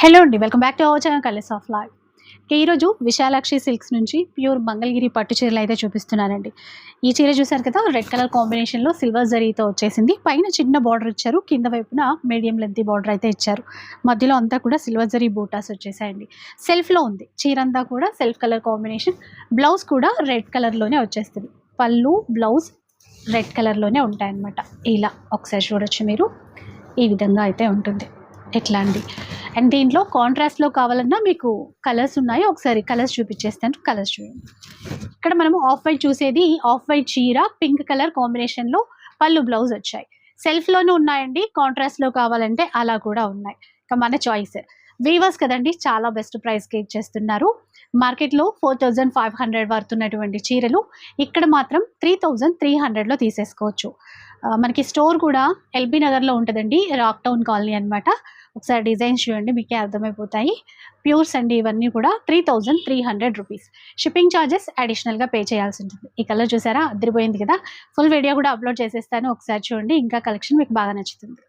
Hello అండి, welcome back to our channel colours of life. ఈరోజు Vishalakshi silks నుంచి pure Mangalagiri పట్టు చీరలు అయితే చూపిస్తున్నానండి. ఈ చీర చూసారు కదా, రెడ్ కలర్ కాంబినేషన్లో సిల్వర్ జరీతో వచ్చేసింది. పైన చిన్న బార్డర్ ఇచ్చారు, కింద వైపున మీడియం లెంత్ బార్డర్ అయితే ఇచ్చారు. మధ్యలో అంతా కూడా సిల్వర్ జరీ బూటాస్ వచ్చేసాయండి. సెల్ఫ్లో ఉంది చీర అంతా కూడా సెల్ఫ్ కలర్ కాంబినేషన్. బ్లౌజ్ కూడా రెడ్ కలర్లోనే వచ్చేస్తుంది. పళ్ళు బ్లౌజ్ రెడ్ కలర్లోనే ఉంటాయన్నమాట. ఇలా ఒకసారి చూడొచ్చు మీరు, ఈ విధంగా అయితే ఉంటుంది. ఎట్లా అండి, అండ్ దీంట్లో కాంట్రాస్ట్లో కావాలన్నా మీకు కలర్స్ ఉన్నాయి. ఒకసారి కలర్స్ చూపించేస్తాను, కలర్స్ చూడండి. ఇక్కడ మనము ఆఫ్ వైట్ చూసేది, ఆఫ్ వైట్ చీర పింక్ కలర్ కాంబినేషన్లో పళ్ళు బ్లౌజ్ వచ్చాయి. సెల్ఫ్లోనూ ఉన్నాయండి, కాంట్రాస్ట్లో కావాలంటే అలా కూడా ఉన్నాయి. ఇక మన చాయిస్. వీవర్స్ కదండి, చాలా బెస్ట్ ప్రైస్కి ఇచ్చేస్తున్నారు. మార్కెట్లో 4500 పడుతున్నటువంటి చీరలు ఇక్కడ మాత్రం 3300లో తీసేసుకోవచ్చు. మనకి స్టోర్ కూడా ఎల్బీ నగర్లో ఉంటుందండి, రాక్ టౌన్ కాలనీ అనమాట. ఒకసారి డిజైన్స్ చూడండి, మీకే అర్థమైపోతాయి. ప్యూర్స్ అండి ఇవన్నీ కూడా 3300 రూపీస్. షిప్పింగ్ ఛార్జెస్ అడిషనల్గా పే చేయాల్సి ఉంటుంది. ఈ కలర్ చూసారా, అదిరిపోయింది కదా. ఫుల్ వీడియో కూడా అప్లోడ్ చేసేస్తాను, ఒకసారి చూడండి. ఇంకా కలెక్షన్ మీకు బాగా నచ్చుతుంది.